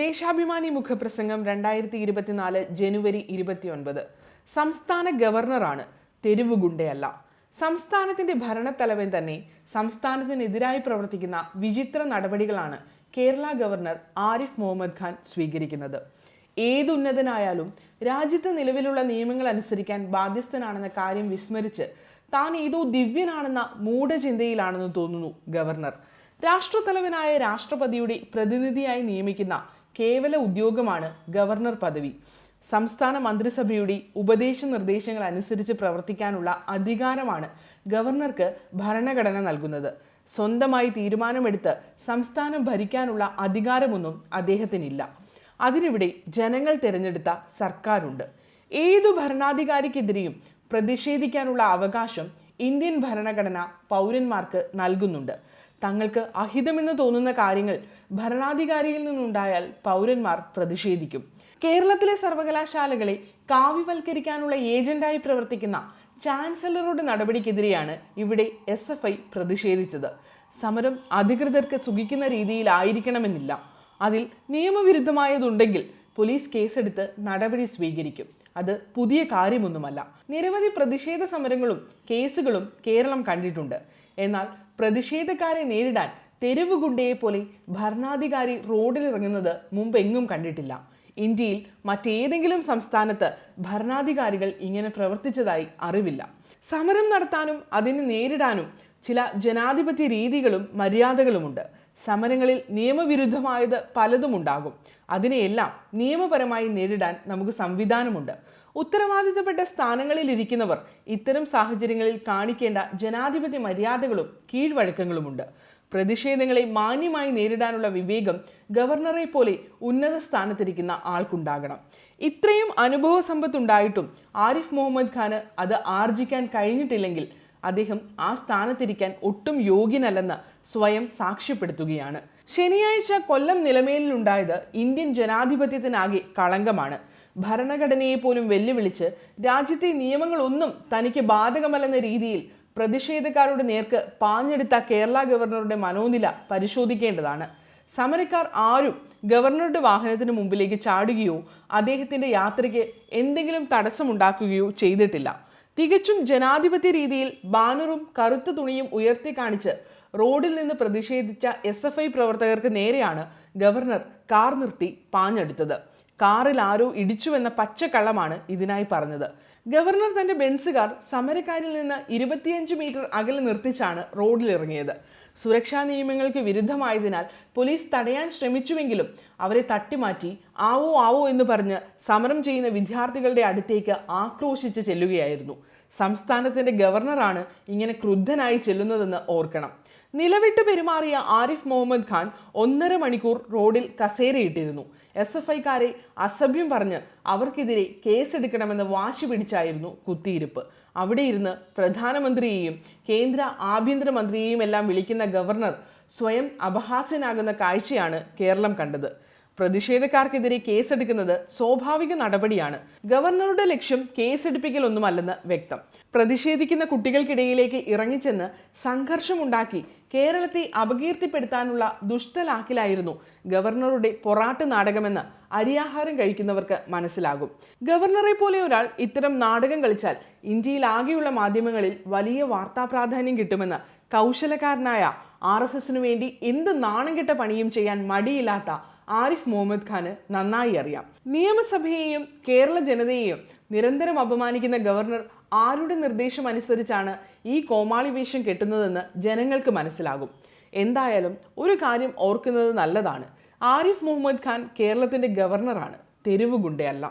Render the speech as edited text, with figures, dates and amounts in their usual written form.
ദേശാഭിമാനി മുഖപ്രസംഗം 2024 ജനുവരി 29. സംസ്ഥാന ഗവർണറാണ്, തെരുവ് ഗുണ്ടയല്ല. സംസ്ഥാനത്തിന്റെ ഭരണത്തലവൻ തന്നെ സംസ്ഥാനത്തിനെതിരായി പ്രവർത്തിക്കുന്ന വിചിത്ര നടപടികളാണ് കേരള ഗവർണർ ആരിഫ് മുഹമ്മദ് ഖാൻ സ്വീകരിക്കുന്നത്. ഏതുന്നതനായാലും രാജ്യത്ത് നിലവിലുള്ള നിയമങ്ങൾ അനുസരിക്കാൻ ബാധ്യസ്ഥനാണെന്ന കാര്യം വിസ്മരിച്ച് താൻ ഏതോ ദിവ്യനാണെന്ന മൂഢചിന്തയിലാണെന്ന് തോന്നുന്നു ഗവർണർ. രാഷ്ട്രത്തലവനായ രാഷ്ട്രപതിയുടെ പ്രതിനിധിയായി നിയമിക്കുന്ന കേവല ഉദ്യോഗമാണ് ഗവർണർ പദവി. സംസ്ഥാന മന്ത്രിസഭയുടെ ഉപദേശ നിർദ്ദേശങ്ങൾ അനുസരിച്ച് പ്രവർത്തിക്കാനുള്ള അധികാരമാണ് ഗവർണർക്ക് ഭരണഘടന നൽകുന്നത്. സ്വന്തമായി തീരുമാനമെടുത്ത് സംസ്ഥാനം ഭരിക്കാനുള്ള അധികാരമൊന്നും അദ്ദേഹത്തിനില്ല. അതിനിവിടെ ജനങ്ങൾ തിരഞ്ഞെടുത്ത സർക്കാരുണ്ട്. ഏതു ഭരണാധികാരിക്കെതിരെയും പ്രതിഷേധിക്കാനുള്ള അവകാശം ഇന്ത്യൻ ഭരണഘടന പൗരന്മാർക്ക് നൽകുന്നുണ്ട്. തങ്ങൾക്ക് അഹിതമെന്ന് തോന്നുന്ന കാര്യങ്ങൾ ഭരണാധികാരിയിൽ നിന്നുണ്ടായാൽ പൗരന്മാർ പ്രതിഷേധിക്കും. കേരളത്തിലെ സർവകലാശാലകളെ കാവ്യവൽക്കരിക്കാനുള്ള ഏജന്റായി പ്രവർത്തിക്കുന്ന ചാൻസലറുടെ നടപടിക്കെതിരെയാണ് ഇവിടെ SFI പ്രതിഷേധിച്ചത്. സമരം അധികൃതർക്ക് സുഖിക്കുന്ന രീതിയിലായിരിക്കണമെന്നില്ല. അതിൽ നിയമവിരുദ്ധമായതുണ്ടെങ്കിൽ പോലീസ് കേസെടുത്ത് നടപടി സ്വീകരിക്കും. അത് പുതിയ കാര്യമൊന്നുമല്ല. നിരവധി പ്രതിഷേധ സമരങ്ങളും കേസുകളും കേരളം കണ്ടിട്ടുണ്ട്. എന്നാൽ പ്രതിഷേധക്കാരെ നേരിടാൻ തെരുവ് ഗുണ്ടയെ പോലെ ഭരണാധികാരി റോഡിലിറങ്ങുന്നത് മുമ്പെങ്ങും കണ്ടിട്ടില്ല. ഇന്ത്യയിൽ മറ്റേതെങ്കിലും സംസ്ഥാനത്ത് ഭരണാധികാരികൾ ഇങ്ങനെ പ്രവർത്തിച്ചതായി അറിവില്ല. സമരം നടത്താനും അതിനെ നേരിടാനും ചില ജനാധിപത്യ രീതികളും മര്യാദകളുമുണ്ട്. സമരങ്ങളിൽ നിയമവിരുദ്ധമായത് പലതുമുണ്ടാകും. അതിനെയെല്ലാം നിയമപരമായി നേരിടാൻ നമുക്ക് സംവിധാനമുണ്ട്. ഉത്തരവാദിത്തപ്പെട്ട സ്ഥാനങ്ങളിൽ ഇരിക്കുന്നവർ ഇത്തരം സാഹചര്യങ്ങളിൽ കാണിക്കേണ്ട ജനാധിപത്യ മര്യാദകളും കീഴ്വഴക്കങ്ങളുമുണ്ട്. പ്രതിഷേധങ്ങളെ മാന്യമായി നേരിടാനുള്ള വിവേകം ഗവർണറെ പോലെ ഉന്നത സ്ഥാനത്തിരിക്കുന്ന ആൾക്കുണ്ടാകണം. ഇത്രയും അനുഭവ സമ്പത്തുണ്ടായിട്ടും ആരിഫ് മുഹമ്മദ് ഖാന് അത് ആർജിക്കാൻ കഴിഞ്ഞിട്ടില്ലെങ്കിൽ അദ്ദേഹം ആ സ്ഥാനത്തിരിക്കാൻ ഒട്ടും യോഗ്യനല്ലെന്ന് സ്വയം സാക്ഷ്യപ്പെടുത്തുകയാണ്. ശനിയാഴ്ച കൊല്ലം നിലമേലിലുണ്ടായത് ഇന്ത്യൻ ജനാധിപത്യത്തിനാകെ കളങ്കമാണ്. ഭരണഘടനയെ പോലും വെല്ലുവിളിച്ച് രാജ്യത്തെ നിയമങ്ങളൊന്നും തനിക്ക് ബാധകമല്ലെന്ന രീതിയിൽ പ്രതിഷേധക്കാരുടെ നേർക്ക് പാഞ്ഞെടുത്ത കേരള ഗവർണറുടെ മനോനില പരിശോധിക്കേണ്ടതാണ്. സമരക്കാർ ആരും ഗവർണറുടെ വാഹനത്തിന് മുമ്പിലേക്ക് ചാടുകയോ അദ്ദേഹത്തിന്റെ യാത്രയ്ക്ക് എന്തെങ്കിലും തടസ്സമുണ്ടാക്കുകയോ ചെയ്തിട്ടില്ല. തികച്ചും ജനാധിപത്യ രീതിയിൽ ബാനറും കറുത്ത തുണിയും ഉയർത്തി കാണിച്ച് റോഡിൽ നിന്ന് പ്രതിഷേധിച്ച SFI പ്രവർത്തകർക്ക് നേരെയാണ് ഗവർണർ കാർ നിർത്തി പാഞ്ഞെടുത്തത്. കാറിൽ ആരോ ഇടിച്ചുവെന്ന പച്ചക്കള്ളമാണ് ഇതിനായി പറഞ്ഞത്. ഗവർണർ തന്റെ ബെൻസ് കാർ സമരക്കാരിൽ നിന്ന് 25 മീറ്റർ അകലെ നിർത്തിച്ചാണ് റോഡിലിറങ്ങിയത്. സുരക്ഷാ നിയമങ്ങൾക്ക് വിരുദ്ധമായതിനാൽ പോലീസ് തടയാൻ ശ്രമിച്ചുവെങ്കിലും അവരെ തട്ടിമാറ്റി ആവോ ആവോ എന്ന് പറഞ്ഞ് സമരം ചെയ്യുന്ന വിദ്യാർത്ഥികളുടെ അടുത്തേക്ക് ആക്രോശിച്ച് ചെല്ലുകയായിരുന്നു. സംസ്ഥാനത്തിന്റെ ഗവർണറാണ് ഇങ്ങനെ ക്രുദ്ധനായി ചെല്ലുന്നതെന്ന് ഓർക്കണം. നിലവിട്ട് പെരുമാറിയ ആരിഫ് മുഹമ്മദ് ഖാൻ 1.5 മണിക്കൂർ റോഡിൽ കസേരയിട്ടിരുന്നു. SFIക്കാരെ അസഭ്യം പറഞ്ഞ് അവർക്കെതിരെ കേസെടുക്കണമെന്ന് വാശി പിടിച്ചായിരുന്നു കുത്തിയിരിപ്പ്. അവിടെ ഇരുന്ന് പ്രധാനമന്ത്രിയെയും കേന്ദ്ര ആഭ്യന്തരമന്ത്രിയെയും എല്ലാം വിളിക്കുന്ന ഗവർണർ സ്വയം അപഹാസ്യനാകുന്ന കാഴ്ചയാണ് കേരളം കണ്ടത്. പ്രതിഷേധക്കാർക്കെതിരെ കേസെടുക്കുന്നത് സ്വാഭാവിക നടപടിയാണ്. ഗവർണറുടെ ലക്ഷ്യം കേസെടുപ്പിക്കലൊന്നുമല്ലെന്ന് വ്യക്തം. പ്രതിഷേധിക്കുന്ന കുട്ടികൾക്കിടയിലേക്ക് ഇറങ്ങിച്ചെന്ന് സംഘർഷമുണ്ടാക്കി കേരളത്തെ അപകീർത്തിപ്പെടുത്താനുള്ള ദുഷ്ടലാക്കിലായിരുന്നു ഗവർണറുടെ പൊറാട്ട് നാടകമെന്ന് അരിയാഹാരം കഴിക്കുന്നവർക്ക് മനസ്സിലാകും. ഗവർണറെ പോലെ ഒരാൾ ഇത്തരം നാടകം കളിച്ചാൽ ഇന്ത്യയിൽ ആകെയുള്ള മാധ്യമങ്ങളിൽ വലിയ വാർത്താ പ്രാധാന്യം കിട്ടുമെന്ന് കൗശലക്കാരനായ RSSനു വേണ്ടി എന്ത് നാണംകെട്ട പണിയും ചെയ്യാൻ മടിയില്ലാത്ത ആരിഫ് മുഹമ്മദ് ഖാന് നന്നായി അറിയാം. നിയമസഭയെയും കേരള ജനതയെയും നിരന്തരം അപമാനിക്കുന്ന ഗവർണർ ആരുടെ നിർദ്ദേശം അനുസരിച്ചാണ് ഈ കോമാളി വേഷം കെട്ടുന്നതെന്ന് ജനങ്ങൾക്ക് മനസ്സിലാകും. എന്തായാലും ഒരു കാര്യം ഓർക്കുന്നത് നല്ലതാണ്. ആരിഫ് മുഹമ്മദ് ഖാൻ കേരളത്തിന്റെ ഗവർണറാണ്, തെരുവ് ഗുണ്ടയല്ല.